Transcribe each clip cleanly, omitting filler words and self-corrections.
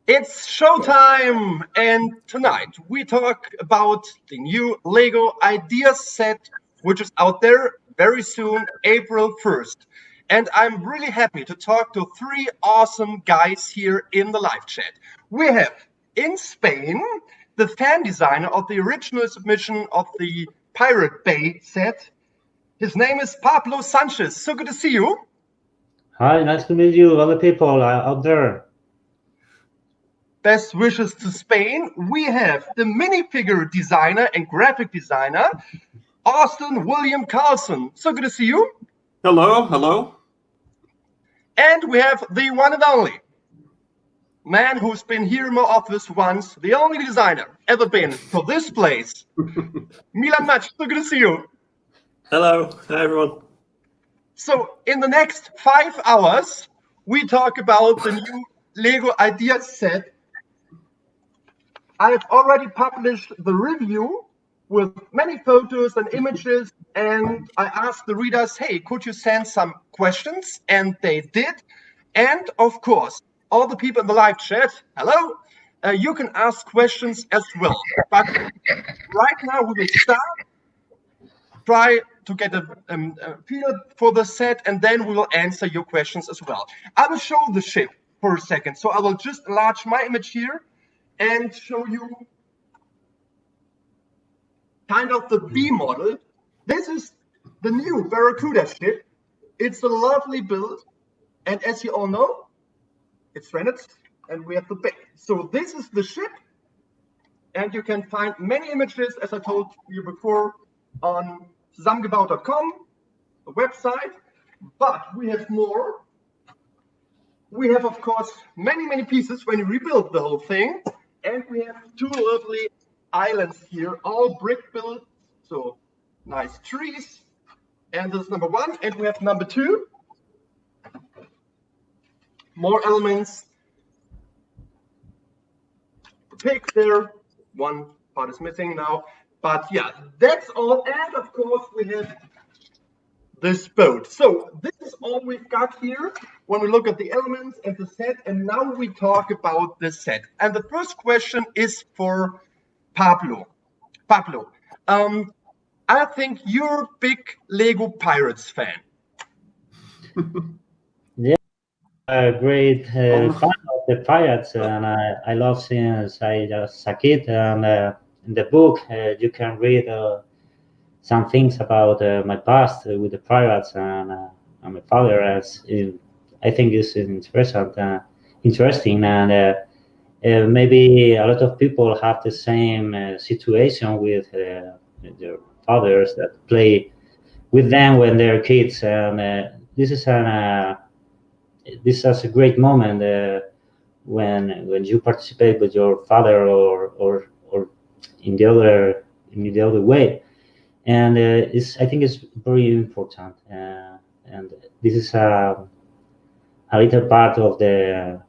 It's showtime, and tonight we talk about the new Lego Idea set, which is out there very soon, April 1st. And I'm really happy to talk to three awesome guys here in the live chat. We have in Spain the fan designer of the original submission of the Pirate Bay set. His name is Pablo Sánchez. So good to see you. Hi, nice to meet you, other people out there. Best wishes to Spain. We have the minifigure designer and graphic designer, Austin William Carlson. So good to see you. Hello, hello. And we have the one and only man who's been here in my office once, the only designer ever been for this place, Milan Madge. So good to see you. Hello, hi everyone. So in the next 5 hours, we talk about the new Lego Idea set. I've already published the review with many photos and images, and I asked the readers, hey, could you send some questions? And they did. And of course, all the people in the live chat, hello, you can ask questions as well. But right now we will start, try to get a feel for the set, and then we will answer your questions as well. I will show the ship for a second. So I will just enlarge my image here and show you kind of the B model. This is the new Barracuda ship. It's a lovely build, and as you all know, it's rented, and we have the bay. So this is the ship, and you can find many images, as I told you before, on zusammengebaut.com, the website. But we have more. We have, of course, many pieces when you rebuild the whole thing. And we have two lovely islands here, all brick built, so nice trees. And this is number one, and we have number two. More elements. The pig there, one part is missing now. But yeah, that's all. And of course, we have this boat. So this is all we've got here when we look at the elements and the set, and now we talk about the set. And the first question is for Pablo. Pablo, I think you're a big Lego Pirates fan. Yeah, great fan of the pirates, and I love since I was a kid. And in the book, you can read some things about my past with the pirates and my father. I think it's interesting, and maybe a lot of people have the same situation with their fathers that play with them when they're kids, and this is a great moment when you participate with your father or in the other way. And I think it's very important, and this is a little part of the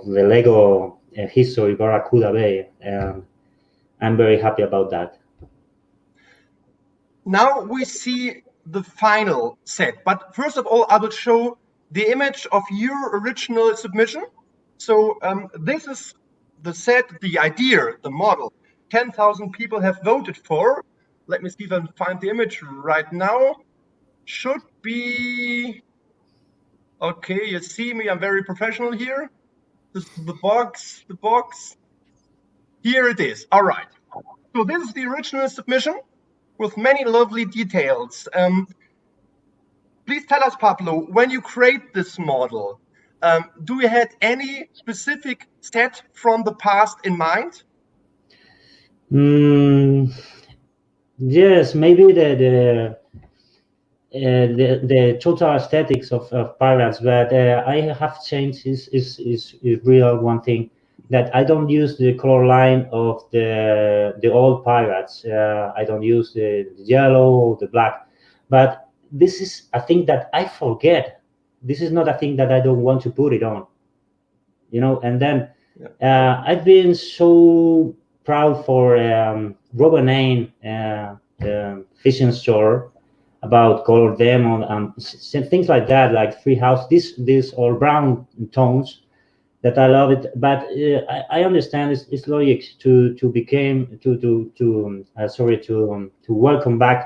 Lego history, Barracuda Bay, and I'm very happy about that. Now we see the final set, but first of all, I will show the image of your original submission. So this is the set, the idea, the model. 10,000 people have voted for. Let me see if I can find the image right now. Should be okay. You see me, I'm very professional here. This is the box, Here it is. All right. So this is the original submission with many lovely details. Please tell us, Pablo, when you create this model, do you have any specific set from the past in mind? Yes, maybe the total aesthetics of pirates, but I have changed is real one thing, that I don't use the color line of the old pirates. I don't use the yellow or the black, but this is a thing that I forget. This is not a thing that I don't want to put it on, and then I've been so proud for Robin Ain, the fishing store, about color them on things like that, like Free House. These all brown tones that I love it. But I understand it's logic to became to welcome back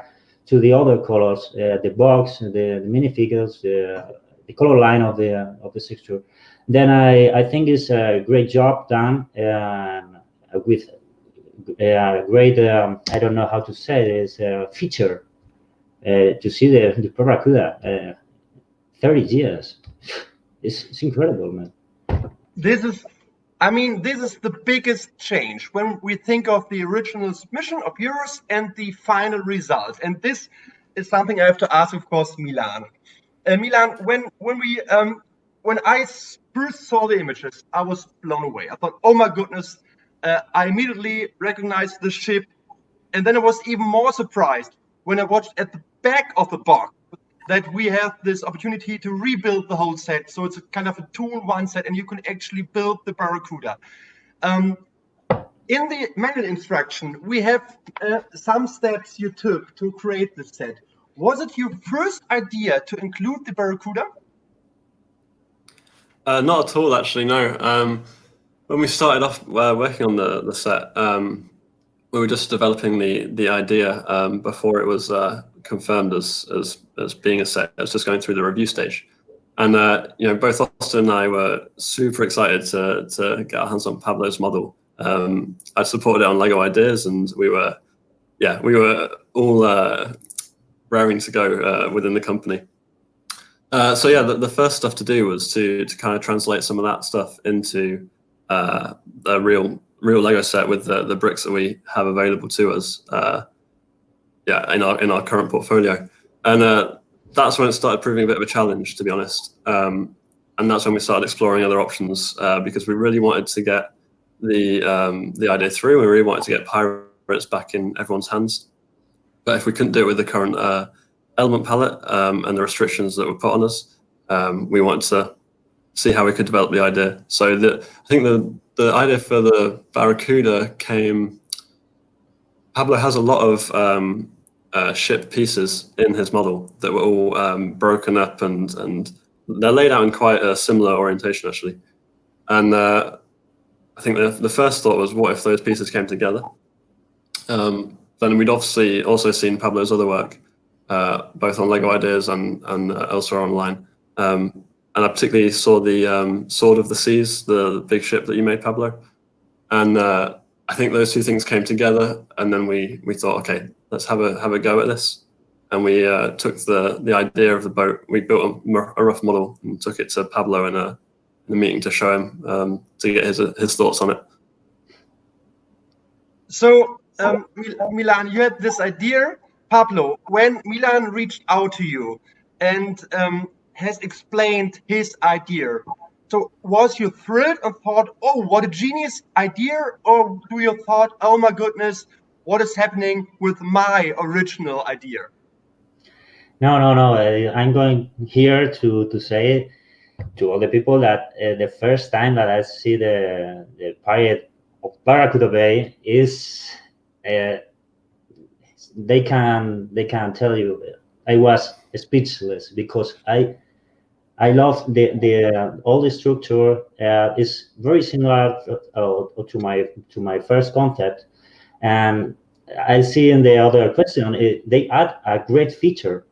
to the other colors, the box, the minifigures, the color line of the texture. Then I think it's a great job done with great. I don't know how to say it, is a feature to see the Barracuda 30 years. It's incredible, man. This is, I mean, this is the biggest change when we think of the original submission of yours and the final result. And this is something I have to ask, of course, Milan. Milan, when I first saw the images, I was blown away. I thought, oh my goodness, I immediately recognized the ship. And then I was even more surprised when I watched at the back of the box that we have this opportunity to rebuild the whole set. So it's a kind of a 2-in-1 set, and you can actually build the Barracuda. In the manual instruction, we have some steps you took to create this set. Was it your first idea to include the Barracuda? Not at all, actually, no. When we started off working on the set, we were just developing the idea before it was confirmed as being a set. It was just going through the review stage, and both Austin and I were super excited to get our hands on Pablo's model. I supported it on Lego Ideas, and we were all raring to go within the company. So yeah, the first stuff to do was to kind of translate some of that stuff into a real Lego set with the bricks that we have available to us. In our current portfolio, and that's when it started proving a bit of a challenge, to be honest. And that's when we started exploring other options because we really wanted to get the idea through. We really wanted to get pirates back in everyone's hands. But if we couldn't do it with the current element palette and the restrictions that were put on us, we wanted to see how we could develop the idea. So I think the idea for the Barracuda came. Pablo has a lot of ship pieces in his model that were all broken up, and they're laid out in quite a similar orientation, actually. And I think the first thought was, what if those pieces came together? Then we'd obviously also seen Pablo's other work, both on Lego Ideas and elsewhere online. And I particularly saw the Sword of the Seas, the big ship that you made, Pablo. And I think those two things came together, and then we thought, okay, let's have a go at this. And we took the idea of the boat. We built a rough model and took it to Pablo in a meeting to show him to get his thoughts on it. So Milan, you had this idea, Pablo. When Milan reached out to you and has explained his idea, so was you thrilled and thought, oh, what a genius idea? Or do you thought, oh my goodness, what is happening with my original idea? No. I'm going here to say to all the people that the first time that I see the pirate of Barracuda Bay is they can tell you I was speechless, because I love the all the structure is very similar to my first concept, and I see in the other question they add a great feature,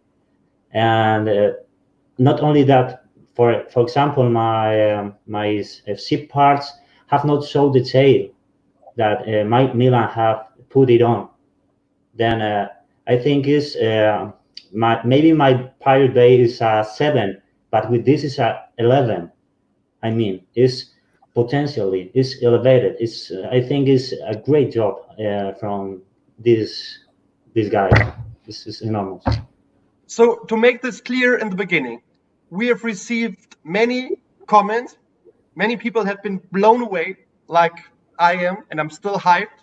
and not only that, for example, my ship parts have not so detail that my Milan have put it on. Then I think is maybe my pirate bay is a 7. But with this is a 11. I mean, it's potentially it's elevated. It's I think it's a great job from this guy. This is enormous. So to make this clear in the beginning, we have received many comments. Many people have been blown away, like I am, and I'm still hyped.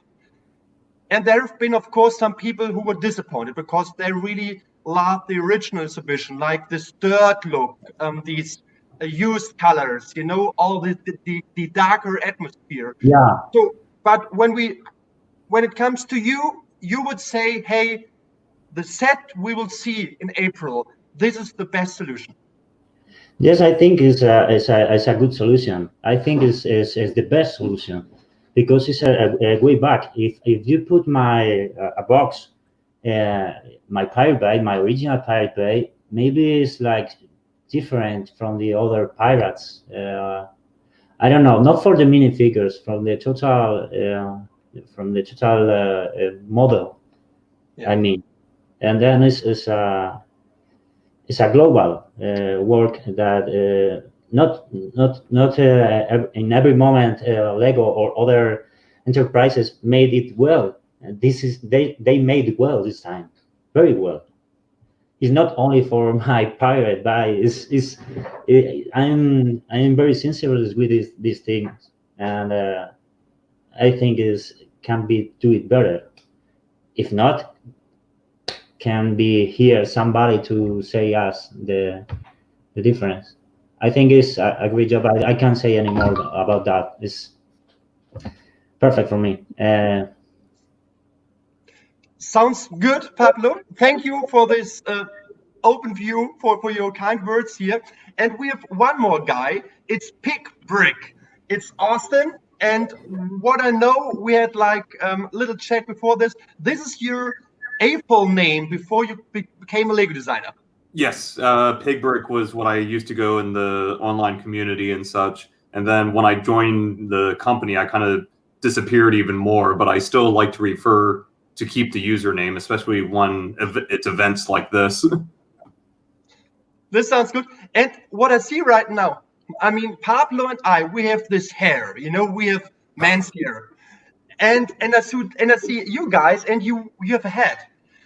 And there have been, of course, some people who were disappointed because they really love the original submission, like this dirt look, these used colors, all the darker atmosphere. Yeah. So, but when it comes to you, you would say, hey, the set we will see in April, this is the best solution. Yes, I think it's a good solution. I think is the best solution because it's a way back. If you put my a box, my Pirate Bay, my original Pirate Bay, maybe it's like different from the other pirates. I don't know, not for the minifigures, from the total model. Yeah. I mean, and then it's a global work that not in every moment Lego or other enterprises made it well. And this is they made it well this time, very well. It's not only for my pirate buy. I'm very sensitive with these things, and I think is can be do it better. If not, can be here somebody to say us the difference. I think it's a great job. I can't say any more about that. It's perfect for me. Sounds good, Pablo. Thank you for this open view, for your kind words here. And we have one more guy. It's Pig Brick. It's Austin. And what I know, we had like a little chat before this. This is your full name before you became a Lego designer. Yes, Pig Brick was what I used to go in the online community and such. And then when I joined the company, I kind of disappeared even more. But I still like to refer to keep the username, especially when it's events like this. This sounds good. And what I see right now, I mean, Pablo and I, we have this hair, you know, we have man's hair. And I see you guys, and you have a head.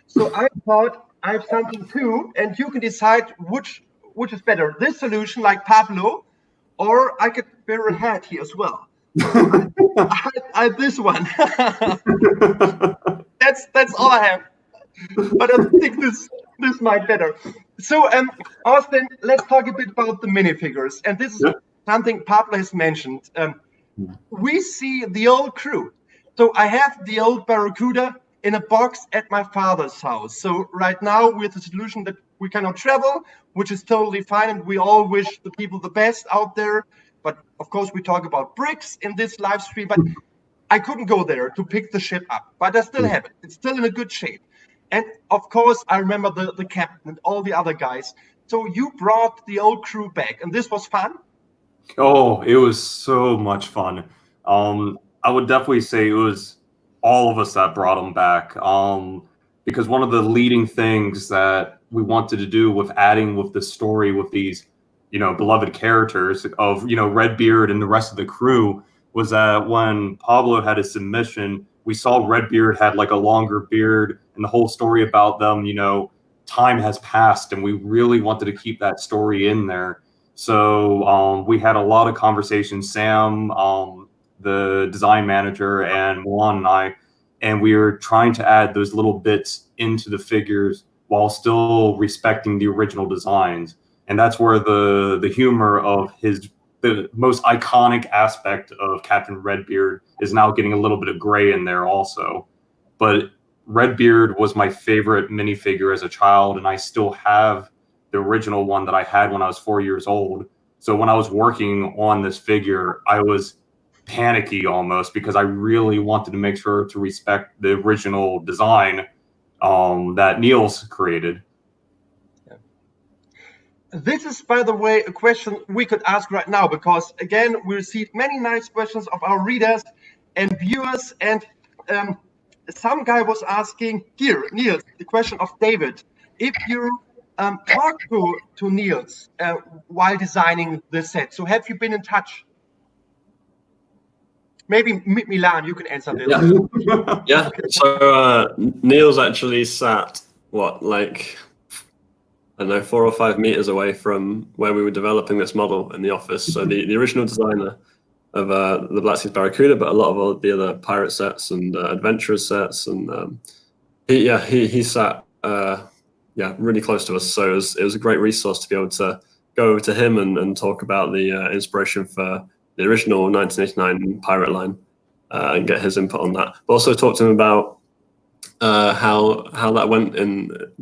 So I thought I have something too, and you can decide which is better. This solution, like Pablo, or I could wear a hat here as well. I this one. That's all I have. But I think this might better. So Austin, let's talk a bit about the minifigures. And this is something Pablo has mentioned. We see the old crew. So I have the old Barracuda in a box at my father's house. So right now we're the solution that we cannot travel, which is totally fine. And we all wish the people the best out there. But of course, we talk about bricks in this live stream. But I couldn't go there to pick the ship up. But I still have it. It's still in a good shape. And of course, I remember the captain and all the other guys. So you brought the old crew back. And this was fun? Oh, it was so much fun. I would definitely say it was all of us that brought them back. Because one of the leading things that we wanted to do with adding with the story with these, beloved characters of, Redbeard and the rest of the crew was that when Pablo had his submission, we saw Redbeard had like a longer beard and the whole story about them, time has passed and we really wanted to keep that story in there. So we had a lot of conversations, Sam, the design manager, and Milan and I, and we were trying to add those little bits into the figures while still respecting the original designs. And that's where the humor of the most iconic aspect of Captain Redbeard is now getting a little bit of gray in there also. But Redbeard was my favorite minifigure as a child, and I still have the original one that I had when I was 4 years old. So when I was working on this figure, I was panicky almost because I really wanted to make sure to respect the original design that Niels created. This is, by the way, a question we could ask right now, because again, we received many nice questions of our readers and viewers, and some guy was asking here, Niels, the question of David, if you talk to Niels while designing this set. So have you been in touch? Maybe Milan, you can answer this. Yeah. So Niels actually sat I don't know, 4 or 5 meters away from where we were developing this model in the office. So the original designer of the Black Seas Barracuda, but a lot of the other pirate sets and adventurers sets, and he sat really close to us. So it was a great resource to be able to go over to him and talk about the inspiration for the original 1989 pirate line and get his input on that. But also talk to him about how that went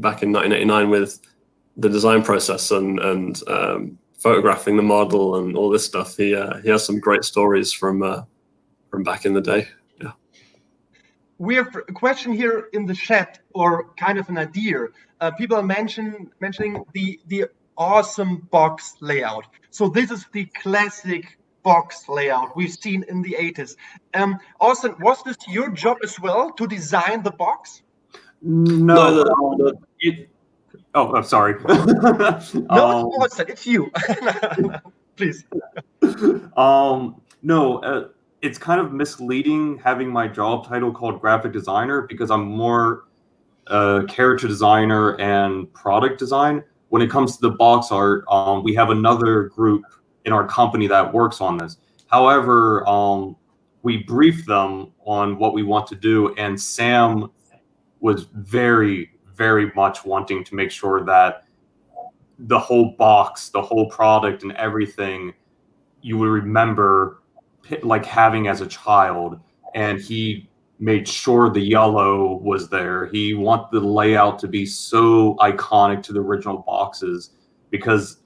back in 1989 with the design process and photographing the model and all this stuff. He has some great stories from back in the day. Yeah. We have a question here in the chat, or kind of an idea. People are mentioning the awesome box layout. So this is the classic box layout we've seen in the 80s. Austin, was this your job as well to design the box? No. I'm sorry. No, it's Austin, it's you. Please. No, it's kind of misleading having my job title called graphic designer, because I'm more character designer and product design. When it comes to the box art, we have another group in our company that works on this. However, we briefed them on what we want to do, and Sam was very, very much wanting to make sure that the whole box, the whole product and everything you would remember like having as a child. And he made sure the yellow was there. He wanted the layout to be so iconic to the original boxes, because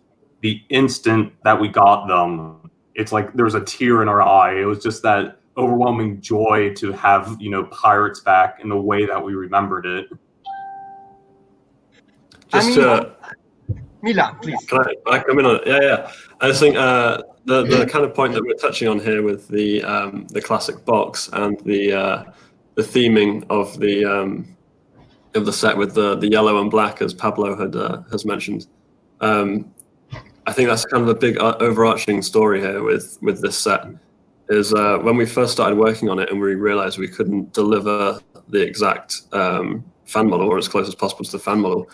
the instant that we got them, it's like there was a tear in our eye. It was just that overwhelming joy to have, Pirates back in the way that we remembered it. Milan, please. Can I come in on it? Yeah. I just think the kind of point that we're touching on here with the classic box and the theming of the set with the yellow and black, as Pablo has mentioned. I think that's kind of a big overarching story here with this set. Is when we first started working on it and we realized we couldn't deliver the exact fan model, or as close as possible to the fan model.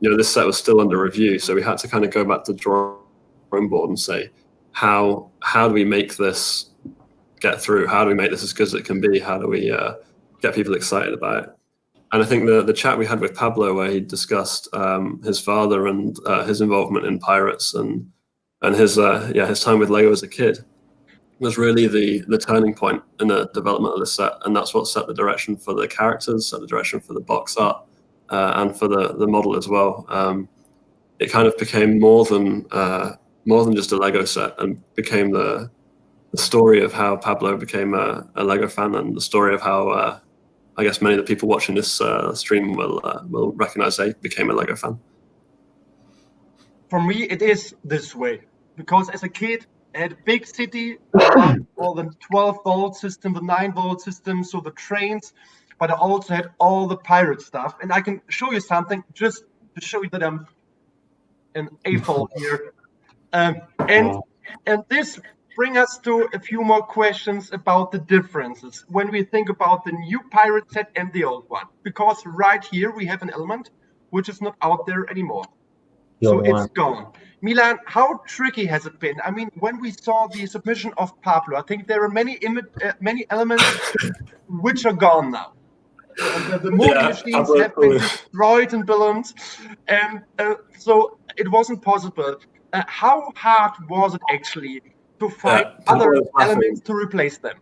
This set was still under review, so we had to kind of go back to the drawing board and say, how do we make this get through? How do we make this as good as it can be? How do we get people excited about it? And I think the chat we had with Pablo, where he discussed his father and his involvement in Pirates and his time with Lego as a kid, was really the turning point in the development of the set, and that's what set the direction for the characters, set the direction for the box art, and for the model as well. It kind of became more than just a Lego set, and became the story of how Pablo became a Lego fan, and the story of how I guess many of the people watching this stream will recognize they became a Lego fan. For me, it is this way, because as a kid, I had a big city, all the 12-volt system, the 9-volt system, so the trains, but I also had all the pirate stuff. And I can show you something just to show you that I'm an A-fold here. And this brings us to a few more questions about the differences when we think about the new pirate set and the old one. Because right here we have an element which is not out there anymore. So it's gone. Milan, how tricky has it been? I mean, when we saw the submission of Pablo, I think there are many elements which are gone now. The movie machines have been destroyed and balloons, and so it wasn't possible. How hard was it actually to find other elements to replace them?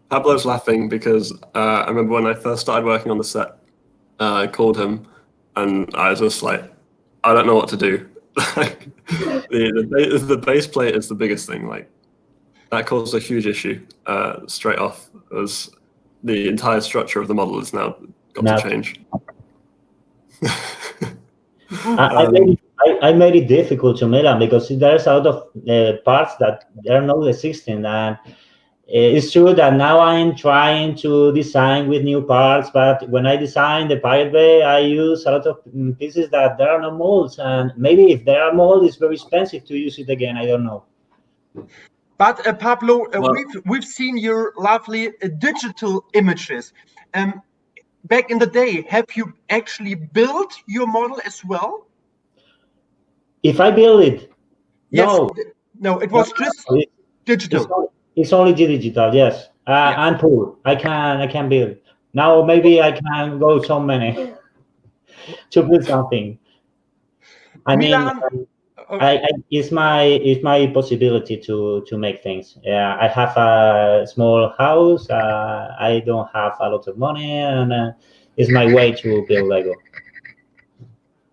Pablo's laughing because I remember when I first started working on the set, I called him and I was just like, I don't know what to do. Like the base plate is the biggest thing. Like that caused a huge issue straight off. It was the entire structure of the model is now got to change. I made it difficult to Milan because there's a lot of parts that they're not existing, and it's true that now I'm trying to design with new parts, but when I design the Pirate Bay, I use a lot of pieces that there are no molds, and maybe if there are molds, it's very expensive to use it again. I don't know. But Pablo, we've seen your lovely digital images. Back in the day, have you actually built your model as well? If I build it? Yes. No, it was just digital. It's only digital, yes. I'm poor. I can build. Now maybe I can go so many to build something. I Milan, mean, it's my possibility to make things. Yeah, I have a small house. I don't have a lot of money, and it's my way to build Lego.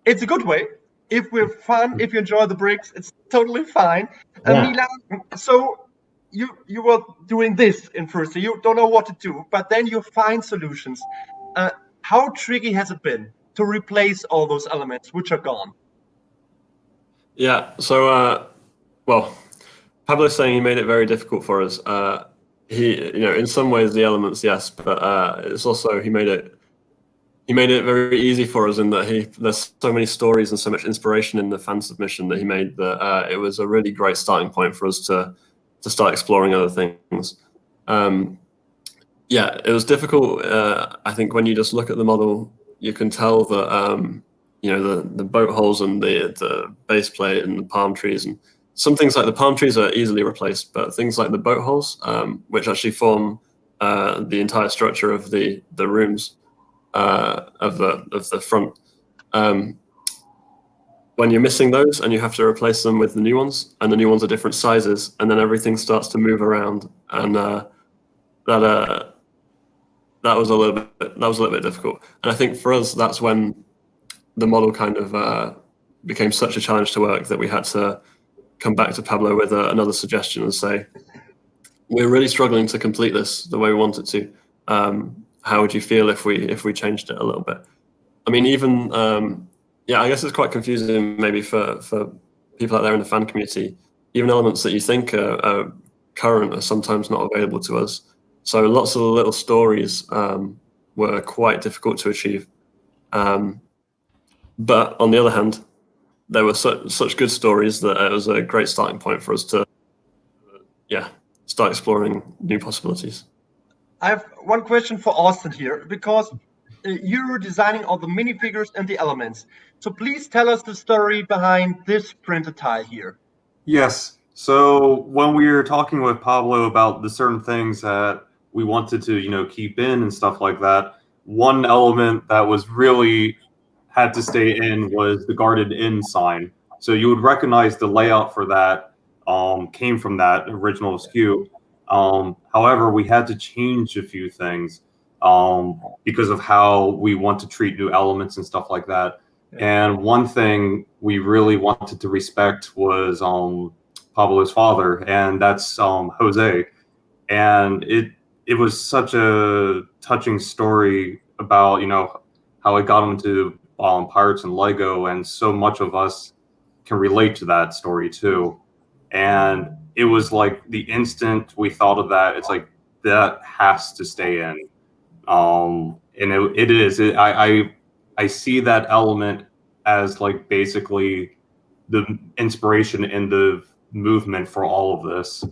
It's a good way. if we're fun, if you enjoy the bricks, it's totally fine. Yeah. Milan, so you were doing this in first, so you don't know what to do, but then you find solutions. How tricky has it been to replace all those elements which are gone? Yeah, so, well, Pablo's saying he made it very difficult for us. In some ways the elements, yes, but it's also he made it very easy for us in that there's so many stories and so much inspiration in the fan submission that he made that it was a really great starting point for us to start exploring other things. Yeah, it was difficult. I think when you just look at the model, you can tell that the boat holes and the base plate and the palm trees, and some things like the palm trees are easily replaced, but things like the boat holes, which actually form the entire structure of the rooms of the front, when you're missing those and you have to replace them with the new ones, and the new ones are different sizes, and then everything starts to move around, and that was a little bit difficult. And I think for us, that's when the model kind of became such a challenge to work that we had to come back to Pablo with another suggestion and say, we're really struggling to complete this the way we want it to. How would you feel if we changed it a little bit? I mean, even I guess it's quite confusing maybe for people out there in the fan community. Even elements that you think are current are sometimes not available to us. So lots of the little stories were quite difficult to achieve. But on the other hand, there were such good stories that it was a great starting point for us to, start exploring new possibilities. I have one question for Austin here, because you're designing all the minifigures and the elements. So please tell us the story behind this printed tile here. Yes. So when we were talking with Pablo about the certain things that we wanted to, keep in and stuff like that, one element that was really had to stay in was the guarded in sign. So you would recognize the layout for that came from that original SKU. However, we had to change a few things because of how we want to treat new elements and stuff like that. And one thing we really wanted to respect was Pablo's father, and that's Jose. And it was such a touching story about how it got him into Pirates and Lego, and so much of us can relate to that story too. And it was like the instant we thought of that, it's like that has to stay in. And it is. I see that element as like basically the inspiration in the movement for all of this.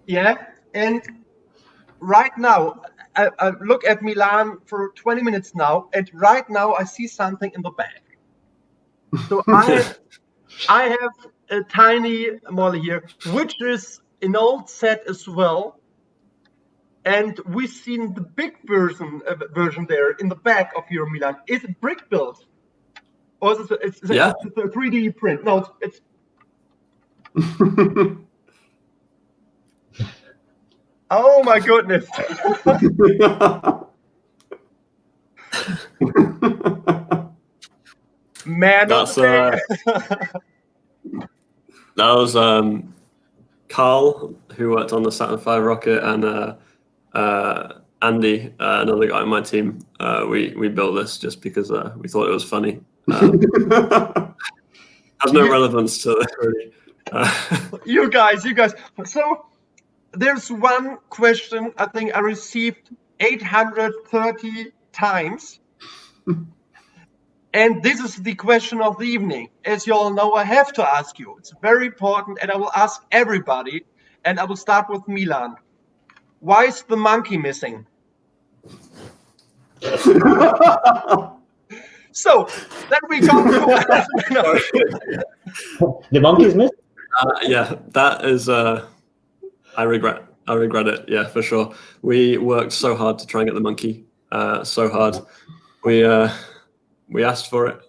Yeah, and right now, I look at Milan for 20 minutes now, and right now I see something in the bag. So I have a tiny model here, which is an old set as well. And we've seen the big version there in the back of your Milan. Is it brick built? Or is it it's a 3D print? No, it's oh my goodness. Man, that was Carl, who worked on the Saturn V rocket, and Andy, another guy on my team. We built this just because we thought it was funny. Has no relevance to this, really. You guys. So there's one question I think I received 830 times. And this is the question of the evening. As you all know, I have to ask you. It's very important, and I will ask everybody. And I will start with Milan. Why is the monkey missing? So then we go to The monkey is missing? Yeah, that is. I regret it. Yeah, for sure. We worked so hard to try and get the monkey. So hard. We asked for it.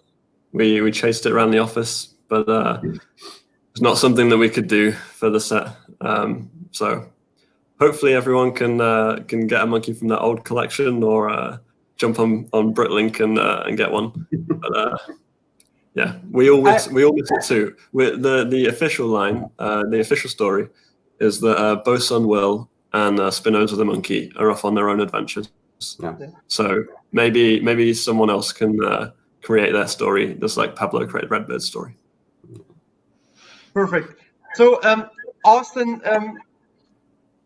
We chased it around the office, but it's not something that we could do for the set. So hopefully everyone can get a monkey from that old collection, or jump on Britlink and get one. But yeah, we all miss it too. The official line, the official story, is that Bosun Will and Spinoza the monkey are off on their own adventures. Yeah. So maybe someone else can create their story, just like Pablo created Redbeard's story. Perfect. So Austin,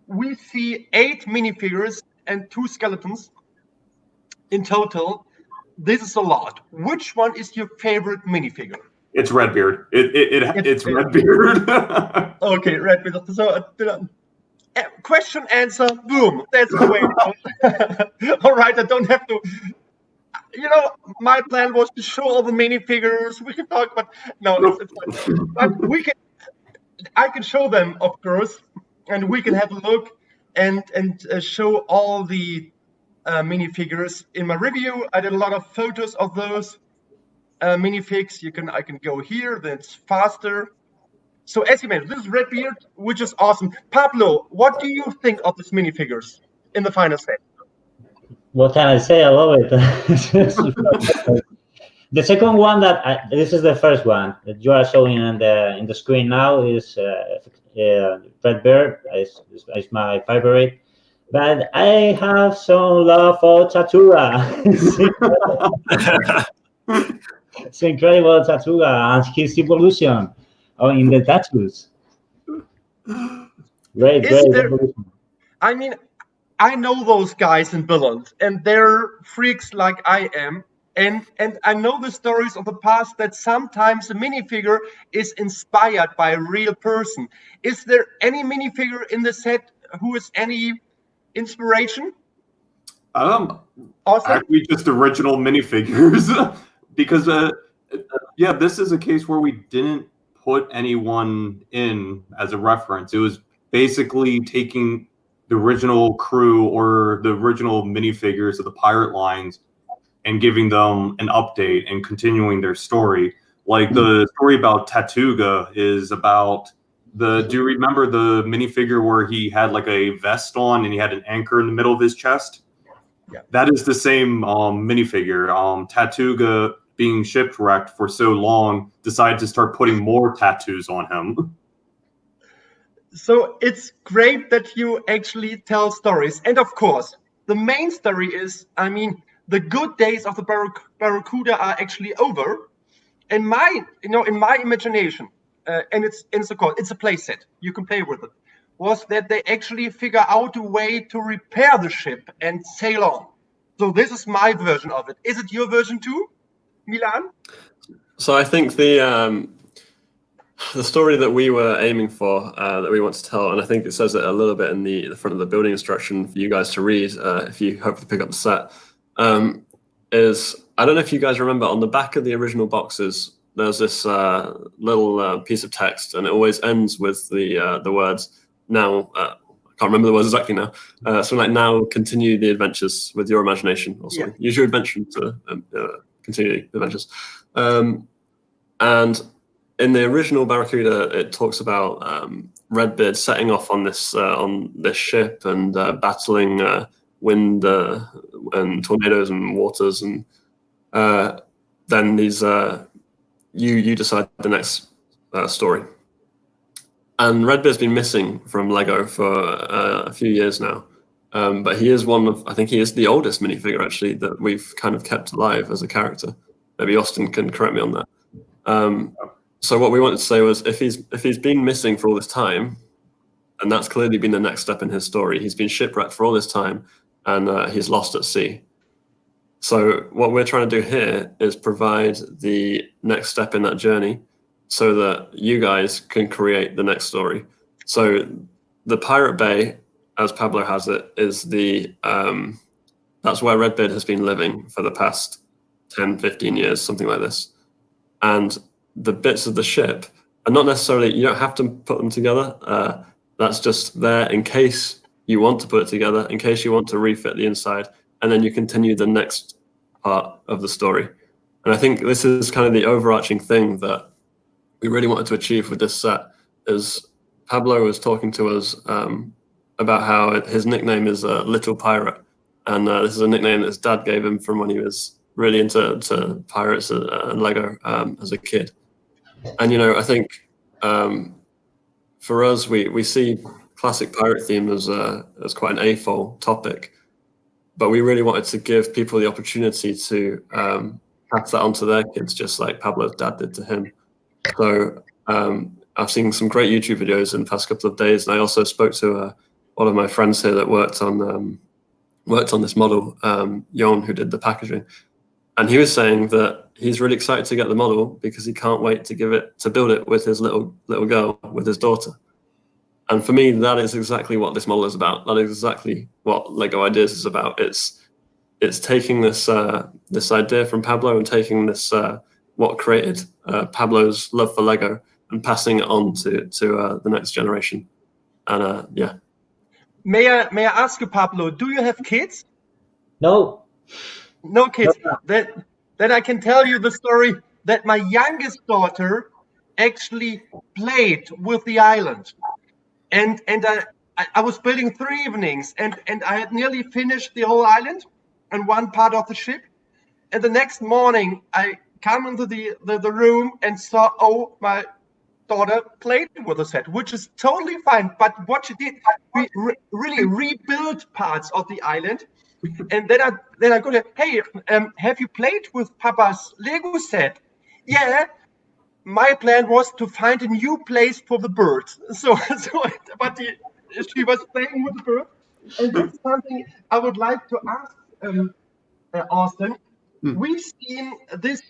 we see 8 minifigures and 2 skeletons in total. This is a lot. Which one is your favorite minifigure? It's Redbeard. It's Redbeard. Okay, Redbeard. So question, answer, boom. That's the way. All right, I don't have to. My plan was to show all the minifigures. We can talk, but no, it's fine. But we can. I can show them, of course, and we can have a look and show all the minifigures in my review. I did a lot of photos of those minifigs. I can go here. That's faster. So as you mentioned, this is Redbeard, which is awesome. Pablo, what do you think of these minifigures in the final set? What can I say? I love it. The second one this is the first one that you are showing in the screen now is Redbeard. Is my favorite. But I have some love for Tortuga. It's incredible, Tortuga, and his evolution in the tattoos. Great evolution. I mean, I know those guys in Billund, and they're freaks like I am. And I know the stories of the past that sometimes a minifigure is inspired by a real person. Is there any minifigure in the set who is any inspiration? Awesome. Awesome. Actually, just original minifigures, because this is a case where we didn't put anyone in as a reference. It was basically taking the original crew or the original minifigures of the pirate lines and giving them an update and continuing their story. Like the story about Tortuga is about do you remember the minifigure where he had like a vest on and he had an anchor in the middle of his chest? Yeah. That is the same minifigure. Tortuga, being shipwrecked for so long, decided to start putting more tattoos on him. So it's great that you actually tell stories. And of course, the main story is, the good days of the Barracuda are actually over. In my imagination, and it's a play set, you can play with it, was that they actually figure out a way to repair the ship and sail on. So this is my version of it. Is it your version too, Milan? So I think the story that we were aiming for, that we want to tell, and I think it says it a little bit in the front of the building instruction for you guys to read if you hope to pick up the set, is, I don't know if you guys remember, on the back of the original boxes, there's this little piece of text, and it always ends with the words, now, I can't remember the words exactly now, something like, now continue the adventures with your imagination, or something. Use your invention to continue the adventures. And in the original Barracuda, it talks about Redbeard setting off on this ship and battling wind and tornadoes and waters, and then these you decide the next story. And Redbeard's been missing from Lego for a few years now, but he is I think he is the oldest minifigure actually that we've kind of kept alive as a character. Maybe Austin can correct me on that. So what we wanted to say was, if he's been missing for all this time, and that's clearly been the next step in his story, he's been shipwrecked for all this time, and he's lost at sea. So what we're trying to do here is provide the next step in that journey so that you guys can create the next story. So the Pirate Bay, as Pablo has it, is that's where Redbeard has been living for the past 10, 15 years, something like this. And the bits of the ship are not necessarily, you don't have to put them together. That's just there in case you want to put it together, in case you want to refit the inside, and then you continue the next part of the story. And I think this is kind of the overarching thing that we really wanted to achieve with this set, is Pablo was talking to us about how his nickname is Little Pirate. and this is a nickname that his dad gave him from when he was really into pirates and Lego as a kid. And I think for us, we see classic pirate theme as quite an AFOL topic, but we really wanted to give people the opportunity to pass that on to their kids, just like Pablo's dad did to him. So I've seen some great YouTube videos in the past couple of days, and I also spoke to one of my friends here that worked on this model, Jon, who did the packaging, and he was saying that he's really excited to get the model because he can't wait to build it with his little girl, with his daughter. And for me, that is exactly what this model is about. That is exactly what Lego Ideas is about. It's taking this idea from Pablo and taking this what created Pablo's love for Lego and passing it on to the next generation. And yeah. May I ask you, Pablo, do you have kids? No. No kids. No. Then I can tell you the story that my youngest daughter actually played with the island. And I was building 3 evenings, and I had nearly finished the whole island and one part of the ship. And the next morning, I come into the room and saw, my daughter played with the set, which is totally fine. But what she did, we really rebuilt parts of the island. And then I go to, hey, have you played with Papa's Lego set? Yeah. My plan was to find a new place for the birds. But she was playing with the birds. And this is something I would like to ask Austin. We've seen this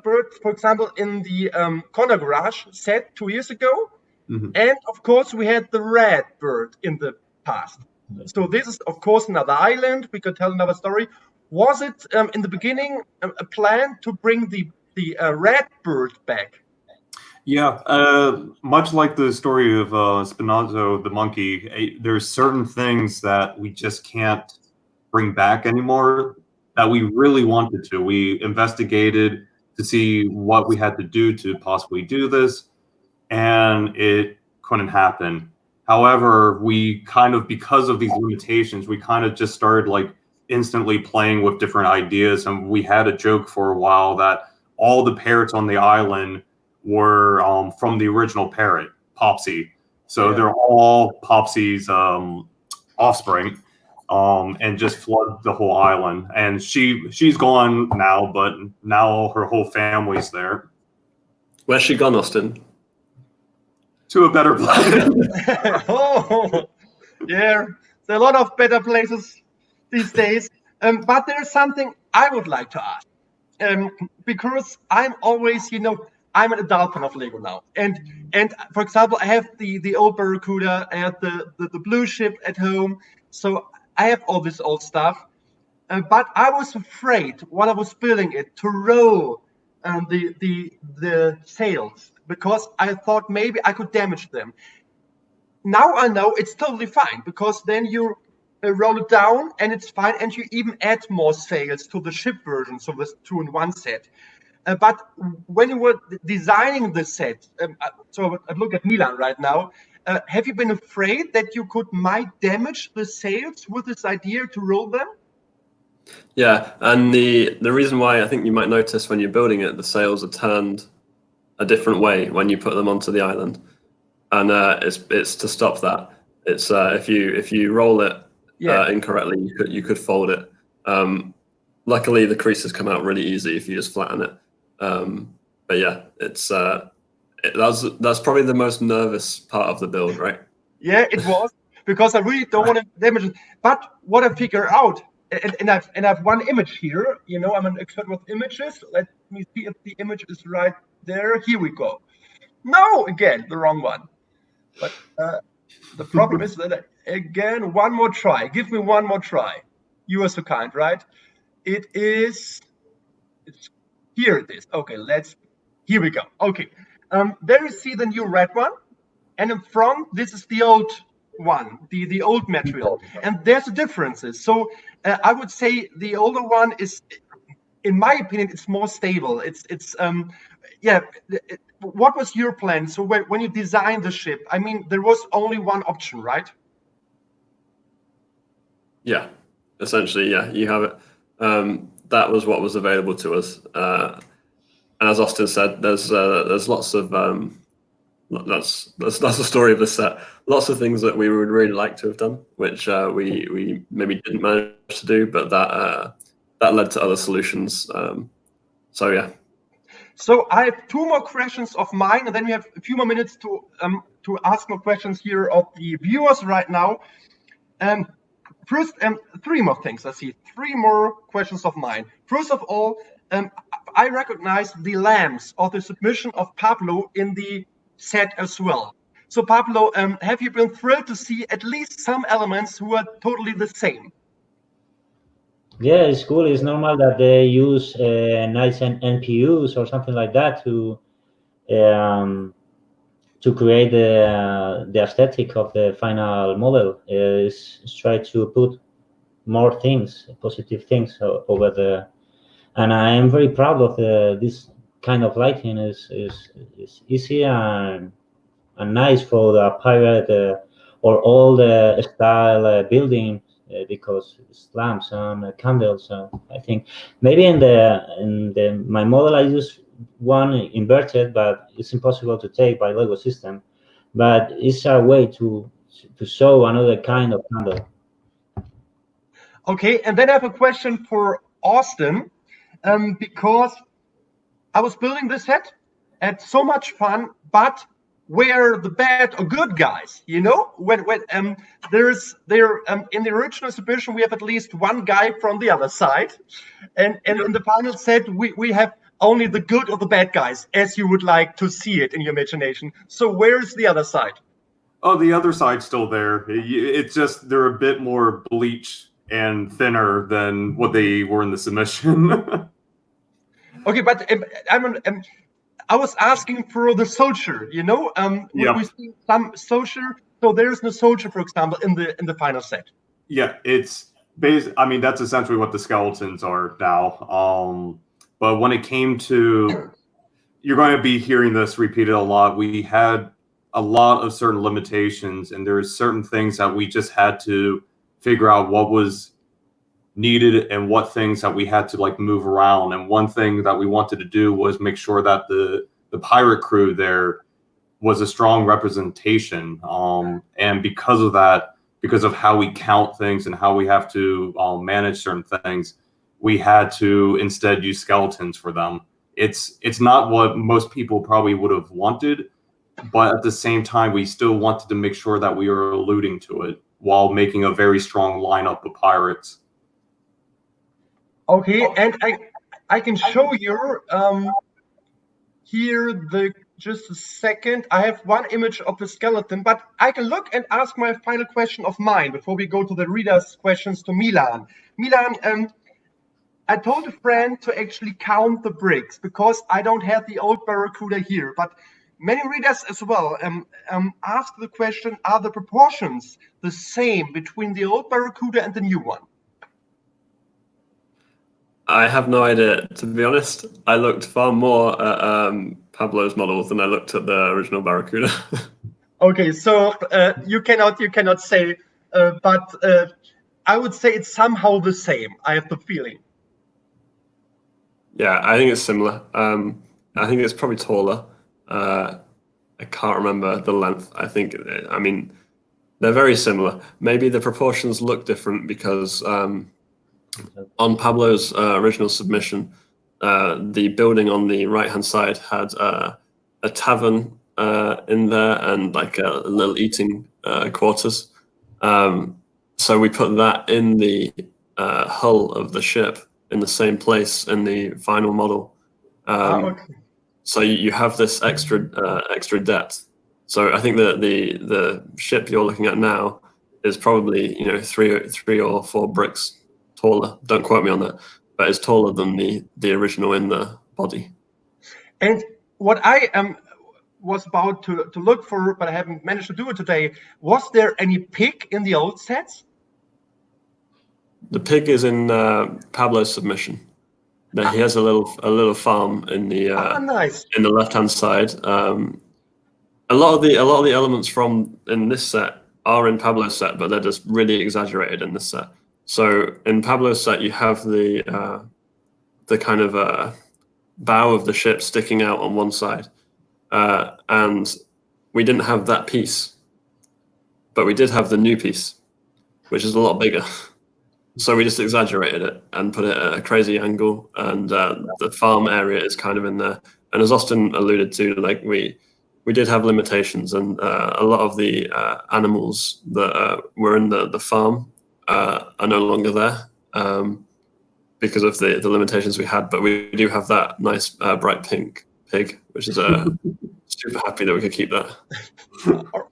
bird, for example, in the Corner Garage set 2 years ago. And of course, we had the red bird in the past. So this is, of course, another island. We could tell another story. Was it in the beginning a plan to bring the red bird back? Yeah, much like the story of Spinazzo the monkey, there's certain things that we just can't bring back anymore that we really wanted to. We investigated to see what we had to do to possibly do this, and it couldn't happen. However, we kind of, because of these limitations, we kind of just started like instantly playing with different ideas, and we had a joke for a while that all the parrots on the island were from the original parrot, Popsy. So they're all Popsy's offspring, and just flood the whole island. And she's gone now, but now her whole family's there. Where's she gone, Austin? To a better place. Yeah, there are a lot of better places these days. But there's something I would like to ask, because I'm always, I'm an adult fan of Lego now, and for example, I have the old Barracuda, I have the blue ship at home, so I have all this old stuff. But I was afraid while I was building it to roll the sails, because I thought maybe I could damage them. Now I know it's totally fine, because then you roll it down and it's fine, and you even add more sails to the ship version, so there's 2-in-1 set. But when you were designing the set, so I look at Milan right now, have you been afraid that you might damage the sails with this idea to roll them? Yeah, and the reason why I think you might notice when you're building it, the sails are turned a different way when you put them onto the island, and it's to stop that. It's if you roll it incorrectly, you could fold it. Luckily, the creases come out really easy if you just flatten it. But yeah, it's that's probably the most nervous part of the build, right? Yeah, it was, because I really don't want to damage it. But what I figure out, and I've one image here. I'm an expert with images. Let me see if the image is right there. Here we go. No, again, the wrong one. But the problem is that, again, one more try. Give me one more try. You are so kind, right? It's here it is. Okay, here we go. Okay. There you see the new red one. And in front, this is the old one, the old material. And there's differences. So I would say the older one is, in my opinion, it's more stable. What was your plan? So when you designed the ship, there was only one option, right? Yeah. essentially, yeah, you have it. That was what was available to us. And as Austin said, there's lots of that's the story of the set. Lots of things that we would really like to have done, which we maybe didn't manage to do, but that led to other solutions. So yeah. So I have 2 more questions of mine, and then we have a few more minutes to ask more questions here of the viewers right now. First, 3 more things. I see 3 more questions of mine. First of all, I recognize the lamps of the submission of Pablo in the set as well. So Pablo, have you been thrilled to see at least some elements who are totally the same? Yeah, it's cool. It's normal that they use nice NPUs or something like that to create the aesthetic of the final model. Is try to put more things, positive things over the. And I am very proud of this kind of lighting. Is easy and nice for the pirate or all the style building. Because it's lamps and candles. I think maybe in my model I use one inverted, but it's impossible to take by Lego system. But it's a way to show another kind of candle. Okay, and then I have a question for Austin, because I was building this set, and so much fun, but where the bad or good guys, you know, when in the original submission we have at least one guy from the other side, and in the final set we have only the good or the bad guys, as you would like to see it in your imagination. So where's the other side? Oh, the other side's still there. It's just they're a bit more bleach and thinner than what they were in the submission. Okay, but I was asking for the soldier, you know, we see some soldier, so there's no soldier, for example, in the final set. Yeah, it's I mean, that's essentially what the skeletons are now. But when it came to, you're going to be hearing this repeated a lot. We had a lot of certain limitations, and there's certain things that we just had to figure out what was needed and what things that we had to like move around. And one thing that we wanted to do was make sure that the pirate crew there was a strong representation. And because of that, because of how we count things and how we have to manage certain things, we had to instead use skeletons for them. It's not what most people probably would have wanted, but at the same time, we still wanted to make sure that we were alluding to it while making a very strong lineup of pirates. Okay, and I can show you here just a second. I have one image of the skeleton, but I can look and ask my final question of mine before we go to the readers' questions to Milan. Milan, I told a friend to actually count the bricks because I don't have the old Barracuda here, but many readers as well ask the question, are the proportions the same between the old Barracuda and the new one? I have no idea, to be honest. I looked far more at Pablo's models than I looked at the original Barracuda. Okay, so you cannot say, but I would say it's somehow the same. I have the feeling. Yeah, I think it's similar. I think it's probably taller. I can't remember the length. I mean, they're very similar. Maybe the proportions look different because on Pablo's original submission, the building on the right-hand side had a tavern in there and like a little eating quarters. So we put that in the hull of the ship in the same place in the final model. Okay. So you have this extra depth. So I think that the ship you're looking at now is probably three or four bricks taller. Don't quote me on that, but it's taller than the original in the body. And what I was about to look for, but I haven't managed to do it today, was there any pig in the old sets? The pig is in Pablo's submission. He has a little farm in the nice. in the left-hand side. A lot of the elements from in this set are in Pablo's set, but they're just really exaggerated in this set. So in Pablo's set, you have the kind of bow of the ship sticking out on one side, and we didn't have that piece, but we did have the new piece, which is a lot bigger. So we just exaggerated it and put it at a crazy angle, and the farm area is kind of in there. And as Austin alluded to, like we did have limitations, and a lot of the animals that were in the farm are no longer there because of the limitations we had. But we do have that nice bright pink pig, which is super happy that we could keep that.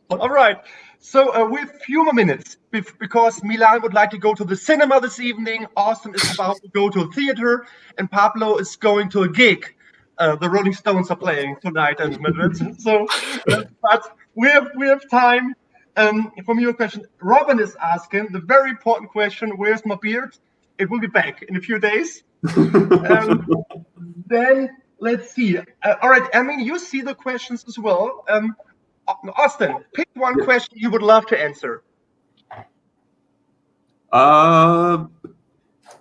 All right. So we have a few more minutes because Milan would like to go to the cinema this evening. Austin is about to go to a theater, and Pablo is going to a gig. The Rolling Stones are playing tonight in Madrid. So, but we have time for your question. Robin is asking the very important question: where's my beard? It will be back in a few days. Then let's see. All right. I mean, you see the questions as well. Austin, pick one question you would love to answer.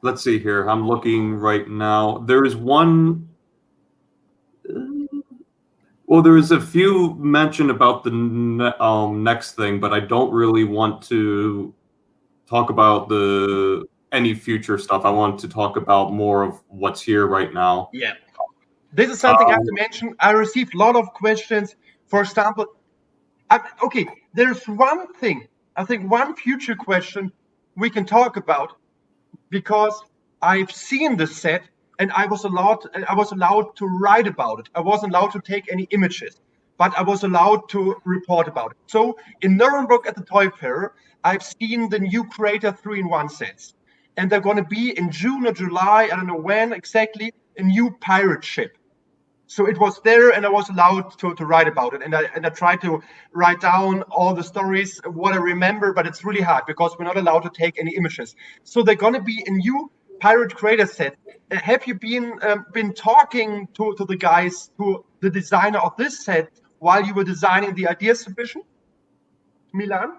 Let's see here. I'm looking right now. There is one. Well, there is a few mentioned about the next thing, but I don't really want to talk about any future stuff. I want to talk about more of what's here right now. Yeah, this is something I have to mention. I received a lot of questions. For example, okay, there's one thing. I think one future question we can talk about, because I've seen the set. And I was allowed to write about it. I wasn't allowed to take any images, but I was allowed to report about it. So in Nuremberg at the Toy Fair, I've seen the new Creator 3-in-1 sets. And they're going to be in June or July, I don't know when exactly, a new pirate ship. So it was there, and I was allowed to write about it. And I tried to write down all the stories, what I remember, but it's really hard because we're not allowed to take any images. So they're going to be a new Pirate Creator set. Have you been talking to the guys, to the designer of this set, while you were designing the idea submission, Milan?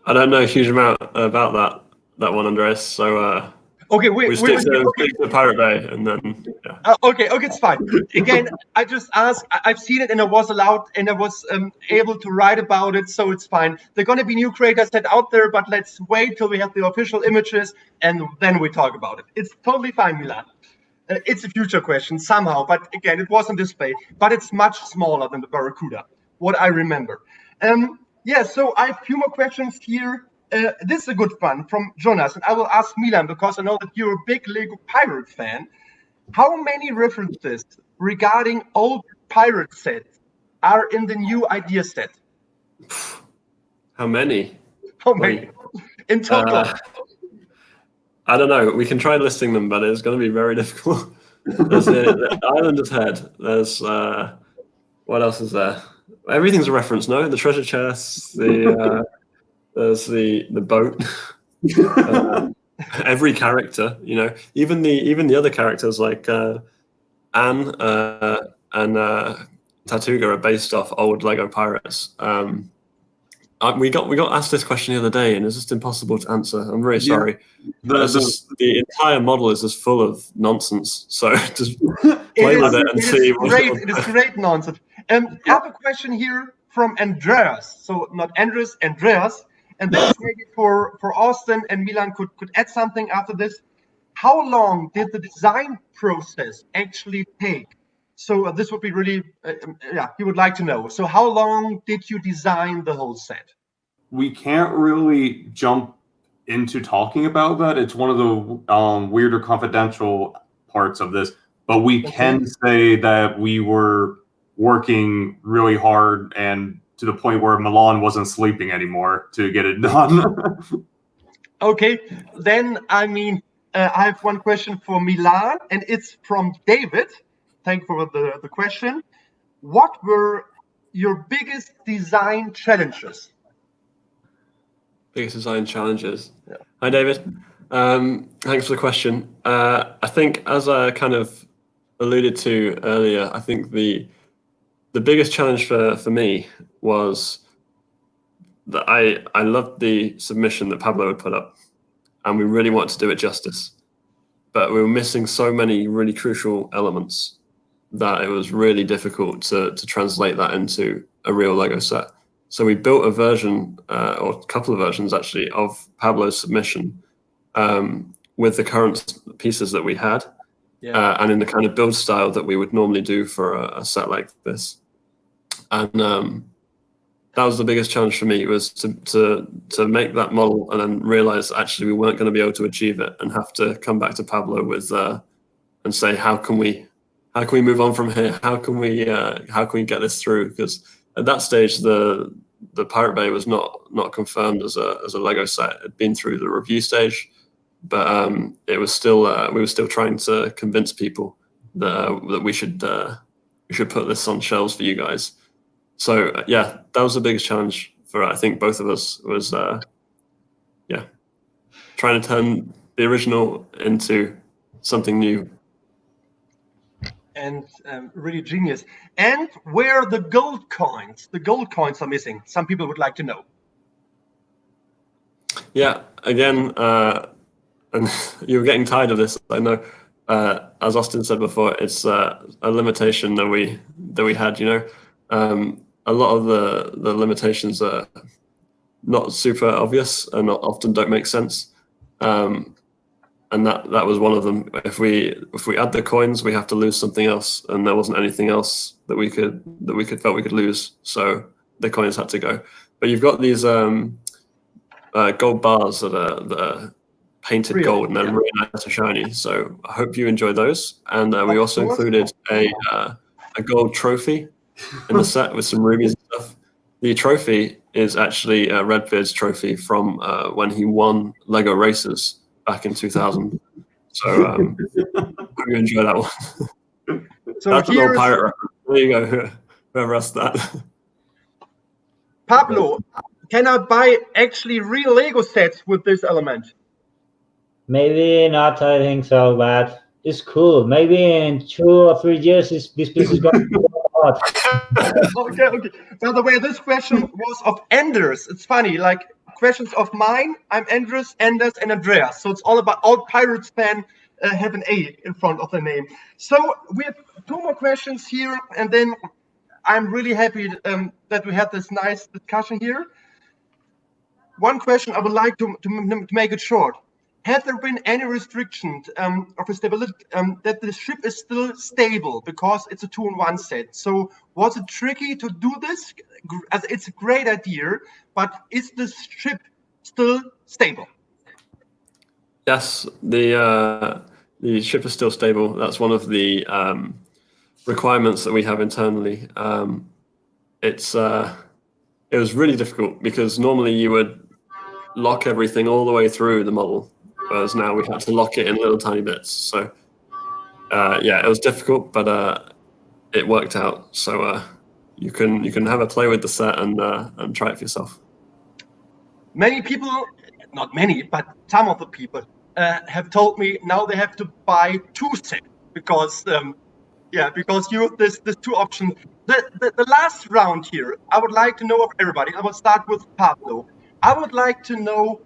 I don't know a huge amount about that one, Andreas. So okay, we stick to Pirate Bay, and then yeah. Okay, it's fine. Again, I just asked. I've seen it, and I was allowed, and I was able to write about it, so it's fine. They're going to be new creators set out there, but let's wait till we have the official images, and then we talk about it. It's totally fine, Milan. It's a future question somehow, but again, it was on display, but it's much smaller than the Barracuda, what I remember. Yeah, so I have a few more questions here. This is a good one from Jonas, and I will ask Milan because I know that you're a big Lego Pirate fan. How many references regarding old pirate sets are in the new idea set? How many? How many? In total? I don't know. We can try listing them, but it's going to be very difficult. There's the Islander's Head. There's what else is there? Everything's a reference, no? The treasure chest, there's the boat. Every character, you know, even the other characters like Anne and Tatuga are based off old Lego pirates. We got asked this question the other day, and it's just impossible to answer. I'm very sorry. The entire model is just full of nonsense. So just play with it and see. It is great nonsense. I have a question here from Andreas. So not Andres, Andreas. And this is maybe for Austin, and Milan could add something after this. How long did the design process actually take? So this would be really, he would like to know. So how long did you design the whole set? We can't really jump into talking about that. It's one of the weirder confidential parts of this. But we can say that we were working really hard and to the point where Milan wasn't sleeping anymore to get it done. Okay, then I have one question for Milan, and it's from David. Thank you for the question. What were your biggest design challenges? Biggest design challenges. Yeah. Hi, David. Thanks for the question. I think, as I kind of alluded to earlier, I think the biggest challenge for me was I loved the submission that Pablo had put up, and we really wanted to do it justice, but we were missing so many really crucial elements that it was really difficult to translate that into a real Lego set. So we built a version, or a couple of versions actually, of Pablo's submission with the current pieces that we had, and in the kind of build style that we would normally do for a set like this. And that was the biggest challenge for me, was to make that model and then realize actually we weren't going to be able to achieve it, and have to come back to Pablo with and say, how can we move on from here? How can we get this through? Because at that stage, the Pirate Bay was not confirmed as a Lego set. It had been through the review stage, but it was still we were still trying to convince people that we should put this on shelves for you guys. So yeah, that was the biggest challenge for, I think, both of us, was trying to turn the original into something new. And really genius. And where the gold coins? The gold coins are missing. Some people would like to know. Yeah, again, and you were getting tired of this, I know. As Austin said before, it's a limitation that we had. A lot of the limitations are not super obvious and not often don't make sense. And that was one of them. If we add the coins, we have to lose something else, and there wasn't anything else that we felt we could lose. So the coins had to go. But you've got these gold bars that are painted gold, and they're really nice and shiny. So I hope you enjoy those. And we also included a gold trophy in the set with some rubies and stuff. The trophy is actually Redbeard's trophy from when he won Lego Races back in 2000. So hope you enjoy that one. So that's a little pirate reference. There you go, whoever asked that. Pablo, can I buy actually real Lego sets with this element? Maybe not, I think so, but it's cool. Maybe in 2 or 3 years this piece is going to be a lot. Okay. By the way, this question was of Anders. It's funny, like questions of mine. I'm Anders, and Andreas. So it's all about all Pirates fan have an A in front of the name. So we have 2 more questions here, and then I'm really happy that we had this nice discussion here. One question I would like to make it short. Have there been any restrictions of stability that the ship is still stable, because it's a 2-in-1 set? So was it tricky to do this? As it's a great idea, but is the ship still stable? Yes, the ship is still stable. That's one of the requirements that we have internally. It was really difficult, because normally you would lock everything all the way through the model, whereas now we had to lock it in little tiny bits. So yeah, it was difficult, but it worked out. So you can have a play with the set and try it for yourself. Many people, not many, but some of the people have told me now they have to buy 2 sets because you have this 2 options. The last round here, I would like to know of everybody. I will start with Pablo. I would like to know,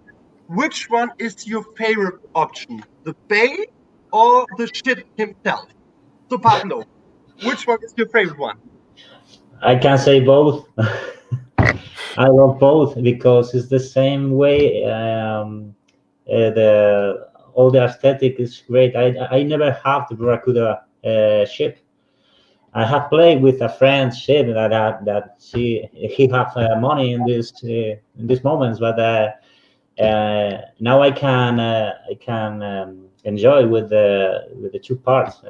which one is your favorite option, the bay or the ship himself? So Pablo, which one is your favorite one? I can say both. I love both, because it's the same way. All the aesthetic is great. I never have the Barracuda ship. I have played with a friend's ship that he have money in these moments, but now I can enjoy with the 2 parts.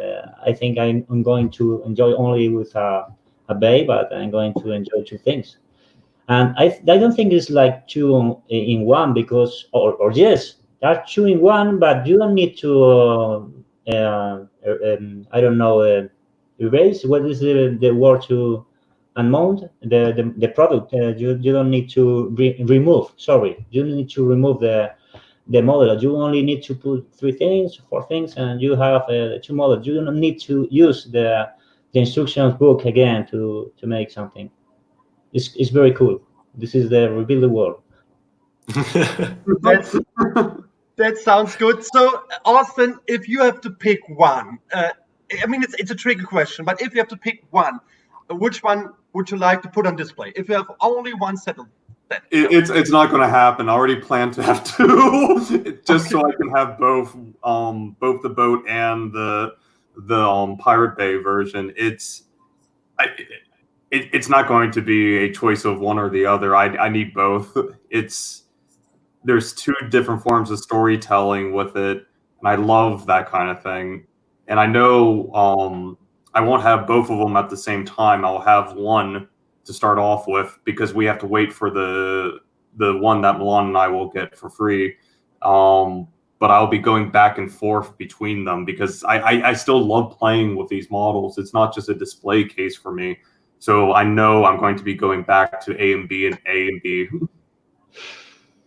I think I'm going to enjoy only with a bay, but I'm going to enjoy 2 things. And I don't think it's like 2 in 1, because or yes, that's 2 in 1, but you don't need to I don't know, erase. What is the word to unmount the product? You don't need to remove. Sorry, you need to remove the model. You only need to put 3 things, 4 things, and you have 2 models. You don't need to use the instructions book again to make something. It's very cool. This is the rebuild the world. That sounds good. So, Austin, if you have to pick one, I mean, it's a tricky question, but if you have to pick one, which one would you like to put on display? If you have only one set of that, it's not going to happen. I already plan to have two, just so I can have both the boat and the Pirate Bay version. It's not going to be a choice of one or the other. I need both. There's two different forms of storytelling with it, and I love that kind of thing. And I know I won't have both of them at the same time. I'll have one to start off with because we have to wait for the one that Milan and I will get for free. But I'll be going back and forth between them because I still love playing with these models. It's not just a display case for me. So I know I'm going to be going back to A and B and A and B.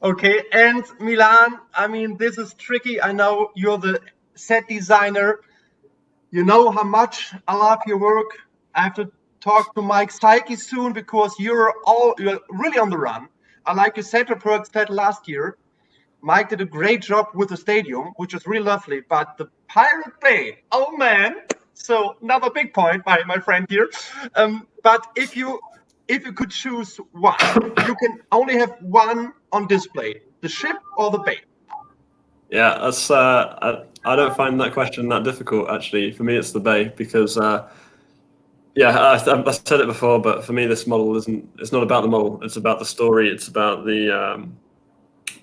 Okay, and Milan, I mean, this is tricky. I know you're the set designer. You know how much I love your work. I have to talk to Mike Psyche soon because you're really on the run. I like your Center Perks set last year. Mike did a great job with the stadium, which was really lovely. But the Pirate Bay, oh man! So another big point by my friend here. But if you could choose one, you can only have one on display: the ship or the bay. Yeah, that's I don't find that question that difficult actually. For me, it's the bay because I said it before, but for me, this model it's not about the model. It's about the story. It's about the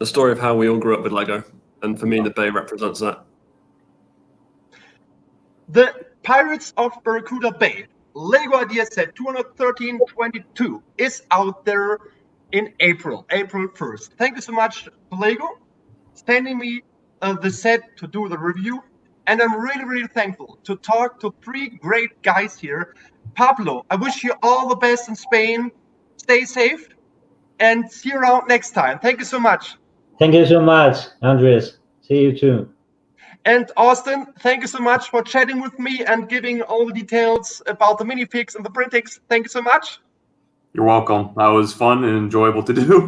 story of how we all grew up with Lego, and for me, the bay represents that. The Pirates of Barracuda Bay Lego Idea Set 213-22 is out there in April 1st. Thank you so much, Lego, sending me the set to do the review. And I'm really, really thankful to talk to three great guys here. Pablo, I wish you all the best in Spain. Stay safe and see you around next time. Thank you so much. Thank you so much, Andres. See you soon. And Austin, thank you so much for chatting with me and giving all the details about the minifigs and the printings. Thank you so much. You're welcome. That was fun and enjoyable to do.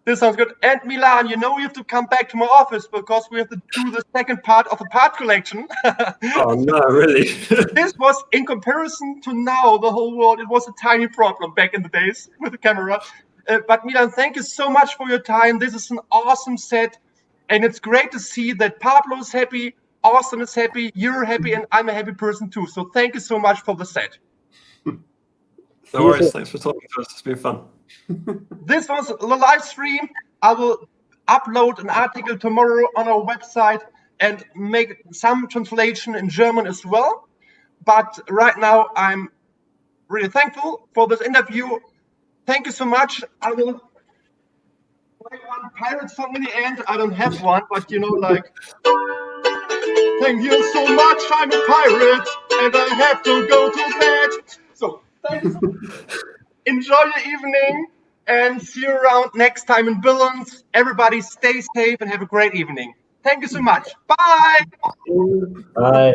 This sounds good. And Milan, you know you have to come back to my office because we have to do the second part of the part collection. Oh, no, really? This was, in comparison to now, the whole world, it was a tiny problem back in the days with the camera. But Milan, thank you so much for your time. This is an awesome set. And it's great to see that Pablo is happy, Austin is happy, you're happy, and I'm a happy person too. So thank you so much for the set. No worries. Thanks for talking to us. It's been fun. This was the live stream. I will upload an article tomorrow on our website and make some translation in German as well. But right now, I'm really thankful for this interview. Thank you so much. I will play one pirate song in the end. I don't have one, but you know, like, thank you so much. I'm a pirate and I have to go to bed. So thanks. Enjoy your evening and see you around next time in Billings. Everybody stay safe and have a great evening. Thank you so much. Bye. Bye.